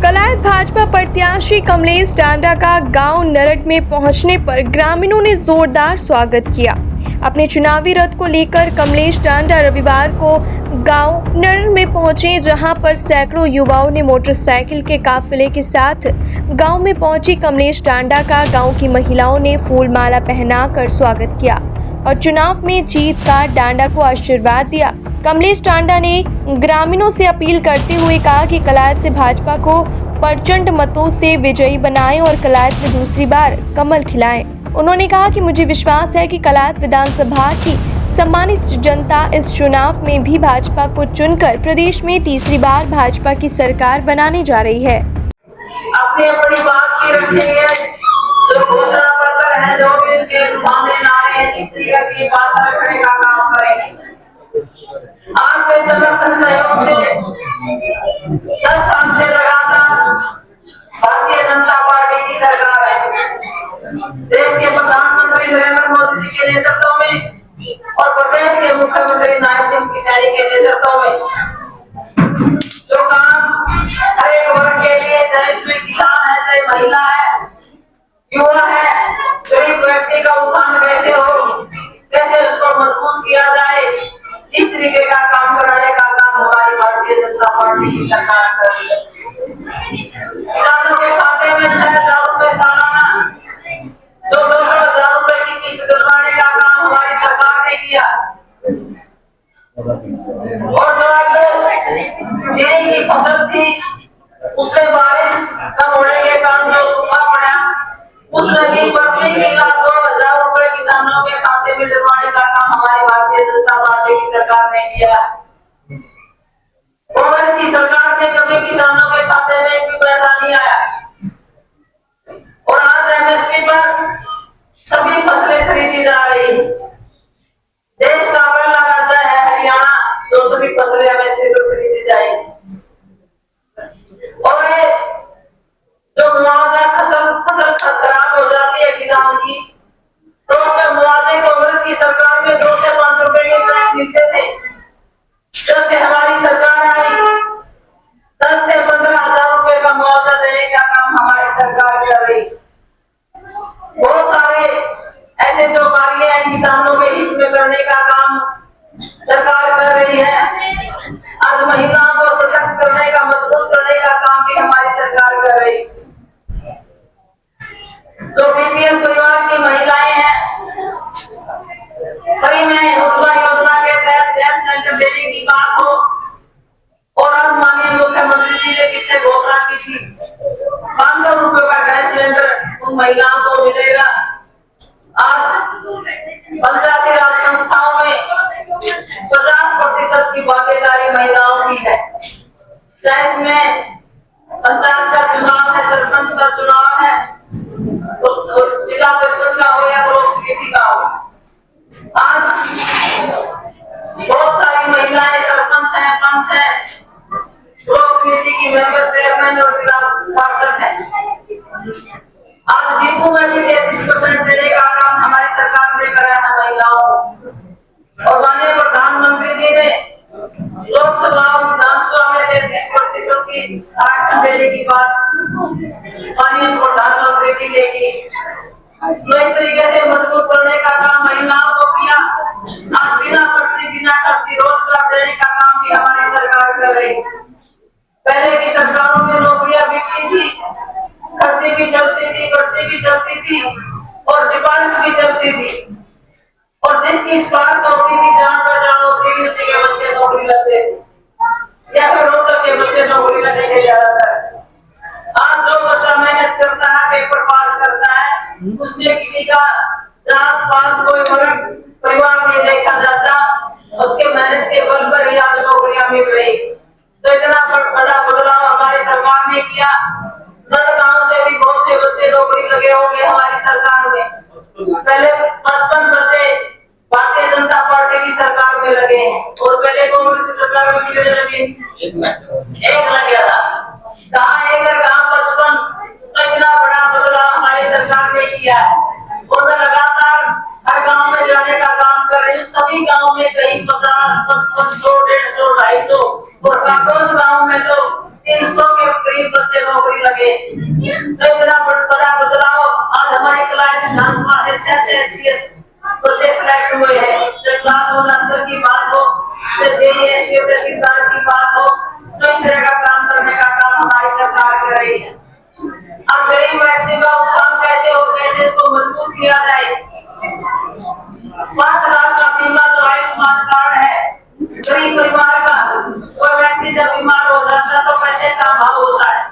कलायत भाजपा प्रत्याशी कमलेश टांडा का गांव नरट में पहुंचने पर ग्रामीणों ने जोरदार स्वागत किया। अपने चुनावी रथ को लेकर कमलेश टांडा रविवार को गांव नरट में पहुंचे, जहां पर सैकड़ों युवाओं ने मोटरसाइकिल के काफिले के साथ गांव में पहुंची कमलेश टांडा का गांव की महिलाओं ने फूल माला पहनाकर स्वागत किया और चुनाव में जीत का टांडा को आशीर्वाद दिया। कमलेश टांडा ने ग्रामीणों से अपील करते हुए कहा कि कलायत से भाजपा को प्रचंड मतों से विजयी बनाएं और कलायत में दूसरी बार कमल खिलाएं। उन्होंने कहा कि मुझे विश्वास है कि कलायत विधानसभा की सम्मानित जनता इस चुनाव में भी भाजपा को चुनकर प्रदेश में तीसरी बार भाजपा की सरकार बनाने जा रही है। अपनी अपनी बात की रखेंगे, जो घोषणा पत्र है, जो भी उनके जुबान में नारे हैं, जिस तरीके की बात रखने का काम करेंगे। आपके समर्थन सहयोग से 10 साल से लगातार भारतीय जनता पार्टी की सरकार है। देश के प्रधानमंत्री नरेंद्र मोदी जी के नेतृत्व में और प्रदेश के मुख्यमंत्री नायब सिंह जी सैनी के नेतृत्व में जो काम हर एक वर्ग के लिए, चाहे इसमें किसान है, चाहे महिला है, युवा है, गरीब व्यक्ति का उत्थान कैसे हो, कैसे उसको मजबूत किया जाए, इस तरीके का काम कराने का काम हमारी भारतीय जनता पार्टी की सरकार कर रही है। किसानों के खाते में 6,000 रुपए सालाना, जो 2,000 रुपए की किस्त दिलवाने का काम हमारी सरकार ने किया। और जीरी की फसल थी, उसमें बारिश कम होने के कारण जो सूखा पड़ा, उसमें भी प्रति किला 2,000 रुपए किसानों के खाते में डलवाने का काम हमारी भारतीय जनता पार्टी की सरकार ने किया। कांग्रेस की सरकार में कभी किसानों के खाते में एक भी पैसा नहीं आया। और आज एमएसपी पर सभी फसलें खरीदी जा रही। देश का पहला राज्य है हरियाणा, जो सभी फसलें एमएसपी पर खरीदी जाएगी। और ये जो मुआवजा फसल खराब हो जाती है किसान की, तो उसका मुआवजे कांग्रेस की सरकार में 2 से 5 रुपए के चेक मिलते थे। जब से हमारी सरकार आई, 10 से 15,000 रुपए का मुआवजा देने का काम हमारी सरकार कर रही। बहुत सारे ऐसे जो कार्य है किसानों के हित में करने का काम सरकार कर रही है। आज महिलाओं को सशक्त करने का, मजबूत करने का काम भी हमारी सरकार कर रही। जो बीपीएल परिवार की महिलाएं हैं, फ्री में उज्ज्वला योजना के तहत गैस सिलेंडर देने की बात हो, और अब माननीय मुख्यमंत्री जी ने पीछे घोषणा की थी 500 रुपए का गैस सिलेंडर उन महिलाओं को मिलेगा। आज पंचायती राज संस्थाओं में 50% की भागीदारी महिलाओं की है। चाहे इसमें पंचायत का चुनाव है, सरपंच का चुनाव है, तो जिला परिषद का हो या ब्लॉक समिति का हो, आज बहुत सारी महिलाएं सरपंच हैं, पंच हैं, ब्लॉक समिति की मेंबर, चेयरमैन और जिला पार्षद हैं। आज डिपो में भी 33% देने का काम हमारी सरकार ने करा है महिलाओं को। और माननीय प्रधानमंत्री जी ने लोकसभा और विधानसभा में 33% की आरक्षण देने की बात माननीय प्रधानमंत्री जी ने की। तो इस तरीके से मजबूत करने का काम महिलाओं को किया। आज बिना खर्ची रोजगार देने का काम भी हमारी सरकार कर रही। पहले की सरकारों में नौकरियां बिकती थी, खर्ची भी चलती थी, पर्ची भी चलती थी और सिफारिश भी चलती थी। और जिसकी सिफारिश होती थी, जान पहचान होती थी, उसी के बच्चे नौकरी लगते थे या फिर रोहतक के बच्चे नौकरी लगते थे ज्यादातर। आज जो बच्चा मेहनत करता है, पेपर पास करता है, उसमें किसी का जात पात कोई वर्ग परिवार नहीं देखा जाता, उसके मेहनत के बल पर ही आज नौकरियां मिल रही। तो इतना बड़ा बदलाव हमारी सरकार ने किया। गांव से भी बहुत से बच्चे नौकरी लगे होंगे हमारी सरकार में। पहले 55 बच्चे भारतीय जनता पार्टी की सरकार में लगे हैं, और पहले कांग्रेस की सरकार में कितने लगे? 1 लग गया था। कहाँ 1 और कहाँ 55? तो इतना बड़ा बदलाव हमारी सरकार ने किया है। और मैं लगातार हर गांव में जाने का काम कर रही हूँ। सभी गांव में कहीं 50, 55, 100, 150, 250 और काकोद गांव में तो 300 के करीब बच्चे नौकरी लगे। तो इतना बड़ा बदलाव आज हमारी क्लाइंट विधानसभा से 6 HCS बच्चे सिलेक्ट हुए हैं। चाहे क्लास 1 अफसर की बात हो, चाहे JEST तहसीलदार की बात हो, तो इस तरह का काम करने का काम हमारी सरकार कर रही है। आज गरीब व्यक्ति का उत्थान कैसे हो, कैसे इसको मजबूत किया जाए। 5 लाख का बीमा जो आयुष्मान कार्ड है गरीब परिवार का, कोई व्यक्ति जब बीमार हो जाता है तो पैसे का अभाव होता है,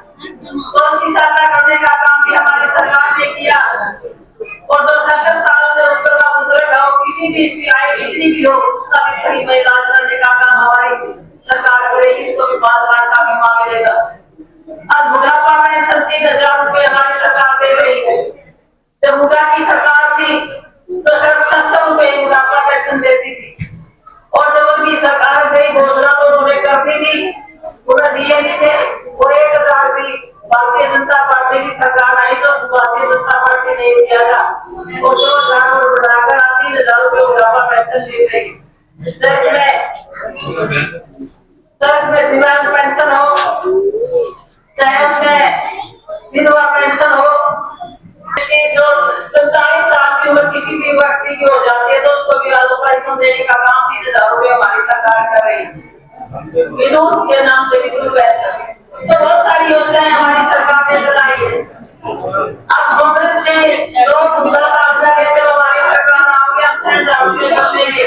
तो उसकी सहायता करने का काम भी हमारी सरकार ने किया। और जो 70 साल से ऊपर का बुजुर्ग हो, किसी भी इसकी आयु कितनी भी हो, उसका भी फ्री में इलाज करने का काम हमारी सरकार करेगी। इसको भी 5 लाख का बीमा मिलेगा। आज बुढ़ापा पेंशन 30,000 रुपए हमारी सरकार दे रही है। जब मुद्रा की सरकार थी तो सिर्फ 600 रुपए बुढ़ापा पेंशन देती थी, और जब उनकी सरकार गई घोषणा तो उन्होंने कर दी थी, उन्हें दिए नहीं थे। वो 1,000 भी भारतीय जनता पार्टी की सरकार आई तो भारतीय जनता पार्टी ने किया था, और 2,000 और बढ़ाकर 3,000 रुपए बुढ़ापा पेंशन दी गई। चाहे इसमें दिव्यांग पेंशन हो, चाहे उसमें विधवा पेंशन हो, जो 45 साल की उम्र किसी भी व्यक्ति की हो जाती है तो उसको भी पेंशन देने का काम 3,000 रुपए हमारी सरकार कर रही है। विधवा के नाम से विधवा पेंशन, तो बहुत सारी योजनाएं हमारी सरकार ने चलाई है। आज कांग्रेस ने लोग 10 साल पहले जब हमारी सरकार आओगी हम 6,000 रुपए कर देंगे।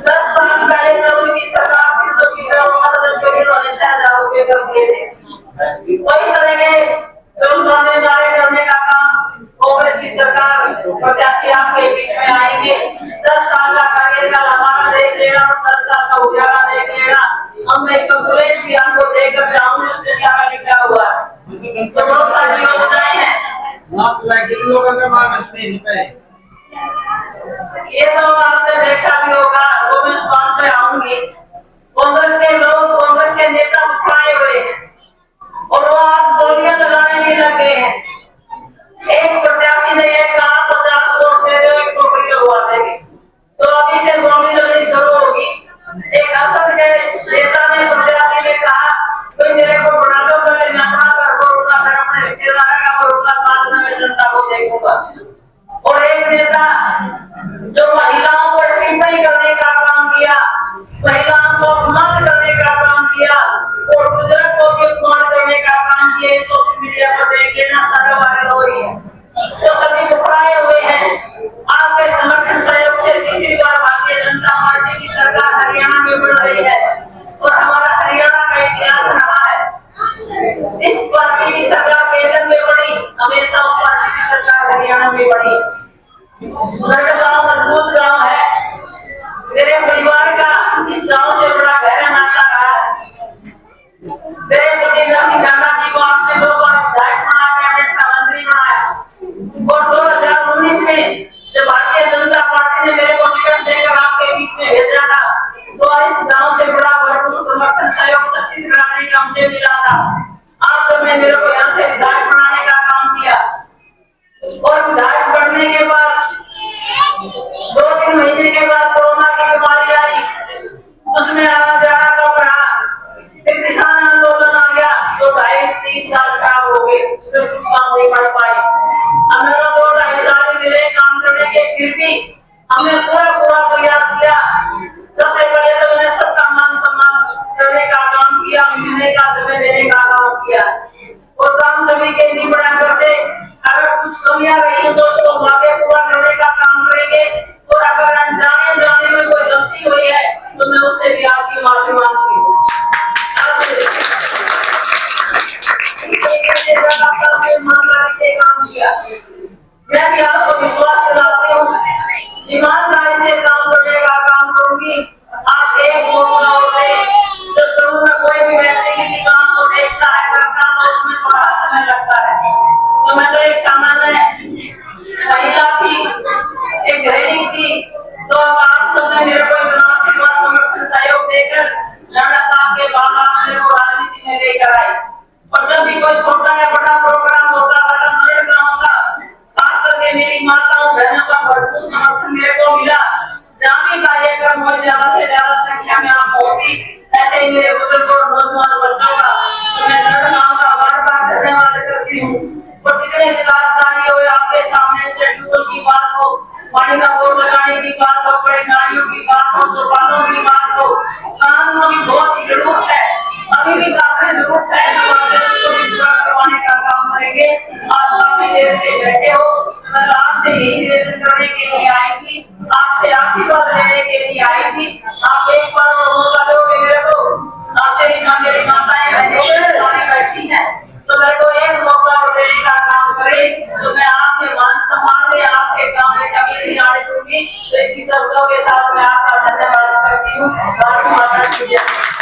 10 साल पहले जब उनकी सरकार थी तो किसान मदद के लिए उन्होंने 6,000 रुपए कर दिए थे। तो इस तरह के जो नारे करने का काम कांग्रेस की सरकार प्रत्याशी आपके बीच में आएंगे। 10 साल का कार्यकाल हमारा देख लेना और 10 साल का उजाला देख लेना। हम एक कैलकुलेट भी आपको देकर जाऊंगी, उसमें सारा लिखा हुआ है। तो बहुत सारी योजनाएं हैं। ये तो आपने देखा भी होगा, वो मैं इस बात पे आऊंगी। कांग्रेस के लोग, कांग्रेस के नेता उठाए हुए हैं और वो आज बोलियां लगाने भी लगे हैं। एक प्रत्याशी ने ये कहा 50 वोट दे दो, एक नौकरी लगवा देंगे, तो अभी से बोली लगनी शुरू होगी। एक असद के नेता ने, प्रत्याशी ने कहा भाई मेरे को बना दो, पहले मैं अपना घर करूंगा, फिर अपने रिश्तेदार का करूंगा, बाद में मैं जनता को देखूंगा। और एक नेता जो महिलाओं पर टिप्पणी करने का काम किया, महिलाओं को अपमान करने का काम किया और बुजुर्ग को भी अपमान करने का काम किया, सोशल मीडिया पर देख लेना, सारा वायरल हो रही है। तो सभी घबराए हुए हैं। आपके समर्थन सहयोग से तीसरी बार भारतीय जनता पार्टी की सरकार हरियाणा में बढ़ रही है और हमारा हरियाणा का इतिहास रहा है। जिस पार्टी की सरकार केंद्र में बढ़ी, हमेशा उस पार्टी की सरकार हरियाणा में बढ़ी। गांव मजबूत गांव है। मेरे परिवार का इस गांव से बड़ा गहरा नाता रहा है। मेरे पति नरसिंह राणा जी को आपने 2 बार विधायक बना, कैबिनेट का मंत्री बनाया, और 2019 में जब भारतीय जनता पार्टी ने मेरे को टिकट देकर आपके बीच में भेजा था, तो इस गांव से बड़ा भरपूर समर्थन सहयोग छत्तीसगढ़ आने का मुझे मिला था। आप सबने मेरे को यहाँ से विधायक बनाने का काम किया, और विधायक बनने के बाद 2-3 महीने के बाद कोरोना की बीमारी आई, उसमें आना जाना कम रहा। फिर किसान आंदोलन आ गया, तो 2.5-3 साल खराब हो गए, उसमें कुछ काम नहीं कर पाए। हमें 2-2.5 साल मिले काम करने के, फिर भी हमने पूरा प्रयास किया। सबसे पहले तो मैंने सबका मान सम्मान करने का काम किया, मिलने का समय देने का काम किया, और काम सभी के निपटा करते। अगर कुछ कमियां रही तो उसको वादे पूरा करने का काम करेंगे, और अगर अनजाने में कोई गलती हुई है तो मैं उससे भी आपकी माफी मांगती हूँ। ईमानदारी से काम किया, मैं भी आपको विश्वास दिलाती हूँ, ईमानदारी से काम करने का काम करूंगी। आप एक मौका होते जब समूह में कोई भी व्यक्ति किसी काम को देखता है, करता है, उसमें थोड़ा समय लगता है। तो मैं तो एक सामान्य महिला थी, एक गृहिणी थी, तो आप सबने मेरे को इतना आशीर्वाद समर्थन सहयोग देकर राणा साहब के बाद आप मेरे को राजनीति में लेकर आए। और जब भी कोई छोटा या बड़ा प्रोग्राम होता था तो मेरे गांव का, खास करके मेरी माताओं बहनों का भरपूर समर्थन मेरे को मिला। जहाँ भी कार्यक्रम हो, ज्यादा से ज्यादा संख्या में आप पहुंची। ऐसे ही मेरे बुजुर्ग और नौजवान बच्चों का मैं पानी का बोर लगाने की बात हो, बड़ी गाड़ियों की बात हो, चौपालों की बात हो, कानूनों की बहुत जरूरत है। अभी भी काफी जरूरत है, हमारे देश को भी पूरा करवाने का काम करेंगे। आप काफी देर से बैठे हो, मैं आपसे यही निवेदन करने के लिए आई थी, आपसे आशीर्वाद लेने के लिए आई थी। आप एक बार और मौका दोगे मेरे को, आपसे मेरी माताएं बहनें सारी बैठी हैं, तो मेरे को एक मौका और देने का काम करें, तो मैं आपके मान सम्मान में आपके काम में कभी नहीं आने दूंगी। तो इसी शब्दों के साथ मैं आपका धन्यवाद करती हूँ। भारत माता की जय।